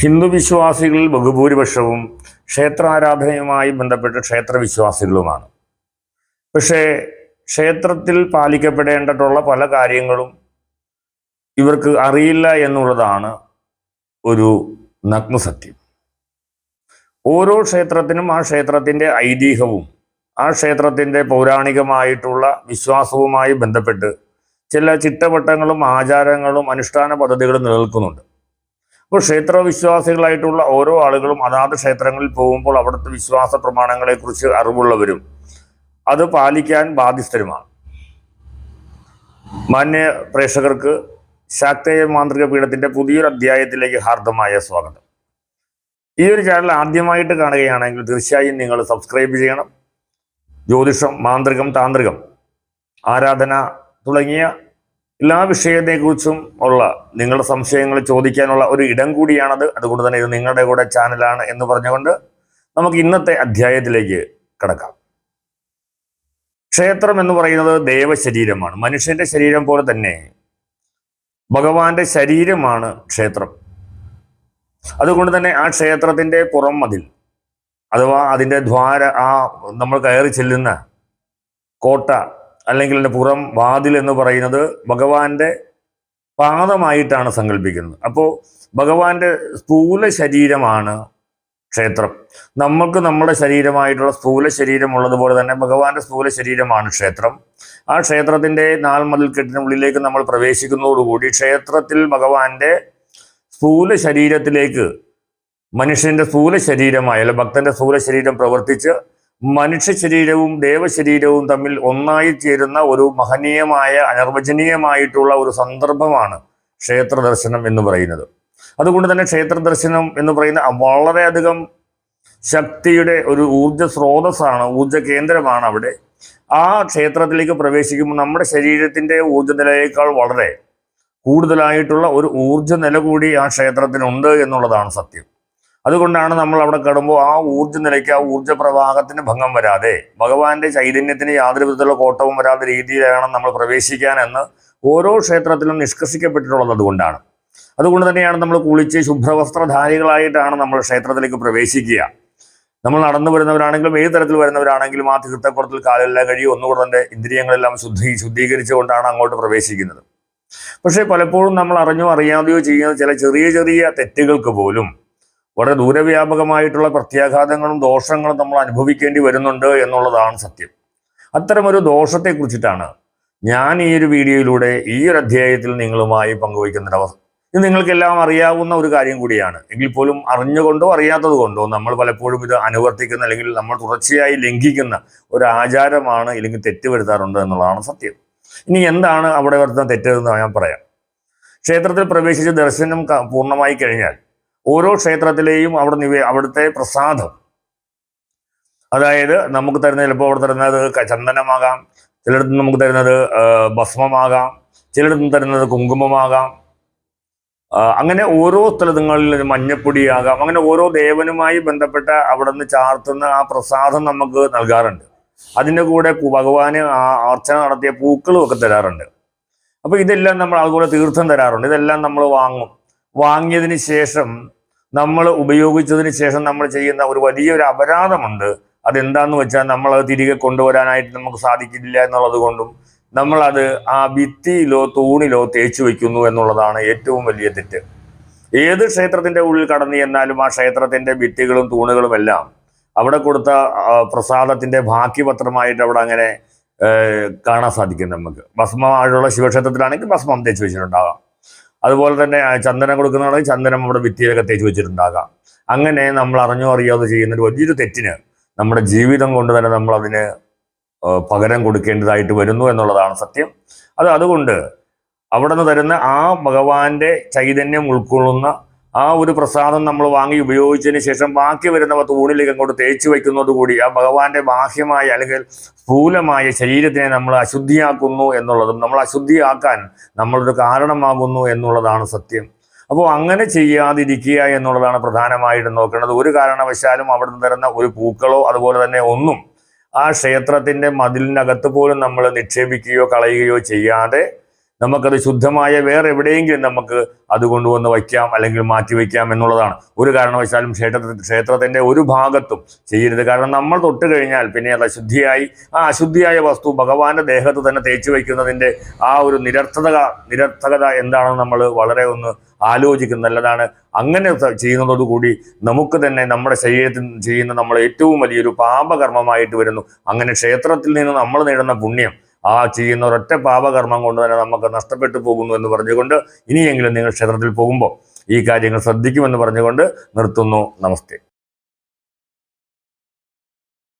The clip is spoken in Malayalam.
ഹിന്ദു വിശ്വാസികളിൽ ബഹുഭൂരിപക്ഷവും ക്ഷേത്രാരാധനയുമായി ബന്ധപ്പെട്ട ക്ഷേത്രവിശ്വാസികളുമാണ്. പക്ഷേ ക്ഷേത്രത്തിൽ പാലിക്കപ്പെടേണ്ടിട്ടുള്ള പല കാര്യങ്ങളും ഇവർക്ക് അറിയില്ല എന്നുള്ളതാണ് ഒരു നഗ്നസത്യം. ഓരോ ക്ഷേത്രത്തിനും ആ ക്ഷേത്രത്തിൻ്റെ ഐതിഹ്യവും ആ ക്ഷേത്രത്തിൻ്റെ പൗരാണികമായിട്ടുള്ള വിശ്വാസവുമായി ബന്ധപ്പെട്ട് ചില ചിട്ടവട്ടങ്ങളും ആചാരങ്ങളും അനുഷ്ഠാന പദ്ധതികളും നിലനിൽക്കുന്നുണ്ട്. അപ്പോൾ ക്ഷേത്രവിശ്വാസികളായിട്ടുള്ള ഓരോ ആളുകളും അതാത് ക്ഷേത്രങ്ങളിൽ പോകുമ്പോൾ അവിടുത്തെ വിശ്വാസ പ്രമാണങ്ങളെക്കുറിച്ച് അറിവുള്ളവരും അത് പാലിക്കാൻ ബാധ്യസ്ഥരുമാണ്. മാന്യ പ്രേക്ഷകർക്ക് ശാക്തേയ മാന്ത്രിക പീഠത്തിൻ്റെ പുതിയൊരു അധ്യായത്തിലേക്ക് ഹാർദമായ സ്വാഗതം. ഈ ഒരു ചാനൽ ആദ്യമായിട്ട് കാണുകയാണെങ്കിൽ തീർച്ചയായും നിങ്ങൾ സബ്സ്ക്രൈബ് ചെയ്യണം. ജ്യോതിഷം, മാന്ത്രികം, താന്ത്രികം, ആരാധന തുടങ്ങിയ എല്ലാ വിഷയത്തെക്കുറിച്ചും ഉള്ള നിങ്ങളുടെ സംശയങ്ങൾ ചോദിക്കാനുള്ള ഒരു ഇടം കൂടിയാണത്. അതുകൊണ്ട് തന്നെ ഇത് നിങ്ങളുടെ കൂടെ ചാനലാണ് എന്ന് പറഞ്ഞുകൊണ്ട് നമുക്ക് ഇന്നത്തെ അധ്യായത്തിലേക്ക് കടക്കാം. ക്ഷേത്രം എന്ന് പറയുന്നത് ദേവശരീരമാണ്. മനുഷ്യന്റെ ശരീരം പോലെ തന്നെ ഭഗവാന്റെ ശരീരമാണ് ക്ഷേത്രം. അതുകൊണ്ട് തന്നെ ആ ക്ഷേത്രത്തിന്റെ പുറം മതിൽ അഥവാ അതിൻ്റെ നമ്മൾ കയറി ചെല്ലുന്ന കോട്ട അല്ലെങ്കിൽ അതിൻ്റെ പുറം വാതിൽ എന്ന് പറയുന്നത് ഭഗവാന്റെ പാദമായിട്ടാണ് സങ്കല്പിക്കുന്നത്. അപ്പോൾ ഭഗവാന്റെ സ്ഥൂല ശരീരമാണ് ക്ഷേത്രം. നമ്മൾക്ക് നമ്മുടെ ശരീരമായിട്ടുള്ള സ്ഥൂല ശരീരം ഉള്ളതുപോലെ തന്നെ ഭഗവാന്റെ സ്ഥൂല ശരീരമാണ് ക്ഷേത്രം. ആ ക്ഷേത്രത്തിൻ്റെ നാൽമതിൽക്കെട്ടിനുള്ളിലേക്ക് നമ്മൾ പ്രവേശിക്കുന്നതോടുകൂടി ക്ഷേത്രത്തിൽ ഭഗവാന്റെ സ്ഥൂല ശരീരത്തിലേക്ക് മനുഷ്യന്റെ സ്ഥൂല ശരീരമായ അല്ല ഭക്തന്റെ സ്ഥൂല ശരീരം പ്രവർത്തിച്ച് മനുഷ്യ ശരീരവും ദേവശരീരവും തമ്മിൽ ഒന്നായി ചേരുന്ന ഒരു മഹനീയമായ അനിർവചനീയമായിട്ടുള്ള ഒരു സന്ദർഭമാണ് ക്ഷേത്ര ദർശനം എന്ന് പറയുന്നത്. അതുകൊണ്ട് തന്നെ ക്ഷേത്ര ദർശനം എന്ന് പറയുന്ന വളരെയധികം ശക്തിയുടെ ഒരു ഊർജ സ്രോതസ്സാണ്, ഊർജ കേന്ദ്രമാണ്. അവിടെ ആ ക്ഷേത്രത്തിലേക്ക് പ്രവേശിക്കുമ്പോൾ നമ്മുടെ ശരീരത്തിന്റെ ഊർജ നിലയേക്കാൾ വളരെ കൂടുതലായിട്ടുള്ള ഒരു ഊർജ നില കൂടി ആ ക്ഷേത്രത്തിനുണ്ട് എന്നുള്ളതാണ് സത്യം. അതുകൊണ്ടാണ് നമ്മൾ അവിടെ കടമ്പോൾ ആ ഊർജ്ജ നിലയ്ക്ക്, ആ ഊർജ്ജ പ്രവാഹത്തിന് ഭംഗം വരാതെ, ഭഗവാന്റെ ചൈതന്യത്തിന് യാതൊരു വിധത്തിലുള്ള കോട്ടവും വരാത്ത രീതിയിലാണ് നമ്മൾ പ്രവേശിക്കാനെന്ന് ഓരോ ക്ഷേത്രത്തിലും നിഷ്കർഷിക്കപ്പെട്ടിട്ടുള്ളത്. അതുകൊണ്ട് തന്നെയാണ് നമ്മൾ കുളിച്ച് ശുഭ്രവസ്ത്രധാരികളായിട്ടാണ് നമ്മൾ ക്ഷേത്രത്തിലേക്ക് പ്രവേശിക്കുക. നമ്മൾ നടന്നു വരുന്നവരാണെങ്കിലും ഏത് തരത്തിൽ വരുന്നവരാണെങ്കിലും ആ തീർത്ഥക്കുളത്തിൽ കാലെല്ലാം കഴിയും ഒന്നുകൂടെ തന്നെ ഇന്ദ്രിയങ്ങളെല്ലാം ശുദ്ധീകരിച്ചുകൊണ്ടാണ് അങ്ങോട്ട് പ്രവേശിക്കുന്നത്. പക്ഷേ പലപ്പോഴും നമ്മൾ അറിഞ്ഞോ അറിയാതെയോ ചെയ്യുന്ന ചില ചെറിയ ചെറിയ തെറ്റുകൾക്ക് പോലും വളരെ ദൂരവ്യാപകമായിട്ടുള്ള പ്രത്യാഘാതങ്ങളും ദോഷങ്ങളും നമ്മൾ അനുഭവിക്കേണ്ടി വരുന്നുണ്ട് എന്നുള്ളതാണ് സത്യം. അത്തരമൊരു ദോഷത്തെക്കുറിച്ചിട്ടാണ് ഞാൻ ഈ ഒരു വീഡിയോയിലൂടെ ഈ ഒരു അധ്യായത്തിൽ നിങ്ങളുമായി പങ്കുവയ്ക്കുന്നൊരവസ്ഥ. ഇത് നിങ്ങൾക്കെല്ലാം അറിയാവുന്ന ഒരു കാര്യം കൂടിയാണ്. എങ്കിൽ പോലും അറിഞ്ഞുകൊണ്ടോ അറിയാത്തത് കൊണ്ടോ നമ്മൾ പലപ്പോഴും ഇത് അനുവർത്തിക്കുന്ന അല്ലെങ്കിൽ നമ്മൾ തുടർച്ചയായി ലംഘിക്കുന്ന ഒരു ആചാരമാണ്, ഇല്ലെങ്കിൽ തെറ്റ് വരുത്താറുണ്ട് എന്നുള്ളതാണ് സത്യം. ഇനി എന്താണ് അവിടെ വരുത്തുന്ന തെറ്റെന്ന് ഞാൻ പറയാം. ക്ഷേത്രത്തിൽ പ്രവേശിച്ച് ദർശനം പൂർണ്ണമായി കഴിഞ്ഞാൽ ഓരോ ക്ഷേത്രത്തിലെയും അവിടുത്തെ പ്രസാദം, അതായത് നമുക്ക് തരുന്ന, ചിലപ്പോൾ അവിടെ തരുന്നത് ചന്ദനമാകാം, ചിലയിടത്ത് നമുക്ക് തരുന്നത് ഭസ്മമാകാം, ചിലയിടത്ത് തരുന്നത് കുങ്കുമമാകാം, അങ്ങനെ ഓരോ സ്ഥലങ്ങളിൽ മഞ്ഞപ്പൊടിയാകാം. അങ്ങനെ ഓരോ ദേവനുമായി ബന്ധപ്പെട്ട അവിടെ നിന്ന് ചാർത്തുന്ന ആ പ്രസാദം നമുക്ക് നൽകാറുണ്ട്. അതിൻ്റെ കൂടെ ഭഗവാന് ആ അർച്ചന നടത്തിയ പൂക്കളും ഒക്കെ തരാറുണ്ട്. അപ്പൊ ഇതെല്ലാം നമ്മൾ, അതുപോലെ തീർത്ഥം തരാറുണ്ട്. ഇതെല്ലാം നമ്മൾ വാങ്ങിയതിന് ശേഷം, നമ്മൾ ഉപയോഗിച്ചതിന് ശേഷം നമ്മൾ ചെയ്യുന്ന ഒരു വലിയൊരു അപരാധമുണ്ട്. അതെന്താന്ന് വെച്ചാൽ നമ്മൾ അത് തിരികെ കൊണ്ടുവരാനായിട്ട് നമുക്ക് സാധിക്കില്ല എന്നുള്ളത് കൊണ്ടും നമ്മളത് ആ ഭിത്തിയിലോ തൂണിലോ തേച്ചു വയ്ക്കുന്നു എന്നുള്ളതാണ് ഏറ്റവും വലിയ തെറ്റ്. ഏത് ക്ഷേത്രത്തിന്റെ ഉള്ളിൽ കടന്നു ചെന്നാലും ആ ക്ഷേത്രത്തിന്റെ ഭിത്തികളും തൂണുകളും എല്ലാം അവിടെ കൊടുത്ത പ്രസാദത്തിന്റെ ബാക്കി പത്രമായിട്ട് അവിടെ അങ്ങനെ കാണാൻ സാധിക്കും നമുക്ക്. ഭസ്മമായിട്ടുള്ള ശിവക്ഷേത്രത്തിലാണെങ്കിൽ ഭസ്മം തേച്ച് വെച്ചിട്ടുണ്ടാകാം. അതുപോലെ തന്നെ ചന്ദനം കൊടുക്കുന്നതാണെങ്കിൽ ചന്ദനം നമ്മുടെ ഭിത്തിയിലൊക്കെ തേച്ച് വെച്ചിട്ടുണ്ടാകാം. അങ്ങനെ നമ്മൾ അറിഞ്ഞോ അറിയാതെ ചെയ്യുന്നൊരു വലിയൊരു തെറ്റിന് നമ്മുടെ ജീവിതം കൊണ്ട് തന്നെ നമ്മൾ അതിന് പകരം കൊടുക്കേണ്ടതായിട്ട് വരുന്നു എന്നുള്ളതാണ് സത്യം. അതുകൊണ്ട് അവിടെ നിന്ന് തരുന്ന ആ ഭഗവാന്റെ ചൈതന്യം ഉൾക്കൊള്ളുന്ന ആ ഒരു പ്രസാദം നമ്മൾ വാങ്ങി ഉപയോഗിച്ചതിന് ശേഷം ബാക്കി വരുന്നവ തൂണിലേക്ക് അങ്ങോട്ട് തേച്ച് വയ്ക്കുന്നതോടുകൂടി ആ ഭഗവാന്റെ ബാഹ്യമായ അല്ലെങ്കിൽ സ്ഥൂലമായ ശരീരത്തിനെ നമ്മൾ അശുദ്ധിയാക്കുന്നു എന്നുള്ളതും നമ്മൾ അശുദ്ധിയാക്കാൻ നമ്മളൊരു കാരണമാകുന്നു എന്നുള്ളതാണ് സത്യം. അപ്പോൾ അങ്ങനെ ചെയ്യാതിരിക്കുക എന്നുള്ളതാണ് പ്രധാനമായിട്ടും നോക്കേണ്ടത്. ഒരു കാരണവശാലും അവിടെ നിന്ന് തരുന്ന ഒരു പൂക്കളോ അതുപോലെ തന്നെ ഒന്നും ആ ക്ഷേത്രത്തിന്റെ മതിലിനകത്ത് പോലും നമ്മൾ നിക്ഷേപിക്കുകയോ കളയുകയോ ചെയ്യാതെ നമുക്കത് ശുദ്ധമായ വേറെ എവിടെയെങ്കിലും നമുക്ക് അത് കൊണ്ടുവന്ന് വയ്ക്കാം, അല്ലെങ്കിൽ മാറ്റി വയ്ക്കാം എന്നുള്ളതാണ്. ഒരു കാരണവശാലും ക്ഷേത്രത്തിന്റെ ഒരു ഭാഗത്തും ചെയ്യരുത്. കാരണം നമ്മൾ തൊട്ട് കഴിഞ്ഞാൽ പിന്നെ അത് അശുദ്ധിയായി, ആ അശുദ്ധിയായ വസ്തു ഭഗവാന്റെ ദേഹത്ത് തന്നെ തേച്ച് വയ്ക്കുന്നതിന്റെ ആ ഒരു നിരർത്ഥകത എന്താണെന്ന് നമ്മൾ വളരെ ഒന്ന് ആലോചിക്കുന്നത് നല്ലതാണ്. അങ്ങനെ ചെയ്യുന്നതോടുകൂടി നമുക്ക് തന്നെ നമ്മുടെ ശരീരത്തിൽ ചെയ്യുന്ന നമ്മൾ ഏറ്റവും വലിയൊരു പാപകർമ്മമായിട്ട് വരുന്നു. അങ്ങനെ ക്ഷേത്രത്തിൽ നിന്ന് നമ്മൾ നേടുന്ന പുണ്യം ആ ചെയ്യുന്ന ഒരൊറ്റ പാപകർമ്മം കൊണ്ട് തന്നെ നമുക്ക് നഷ്ടപ്പെട്ടു പോകുന്നു എന്ന് പറഞ്ഞുകൊണ്ട്, ഇനിയെങ്കിലും നിങ്ങൾ ക്ഷേത്രത്തിൽ പോകുമ്പോൾ ഈ കാര്യങ്ങൾ ശ്രദ്ധിക്കുമെന്ന് പറഞ്ഞുകൊണ്ട് നിർത്തുന്നു. നമസ്തേ.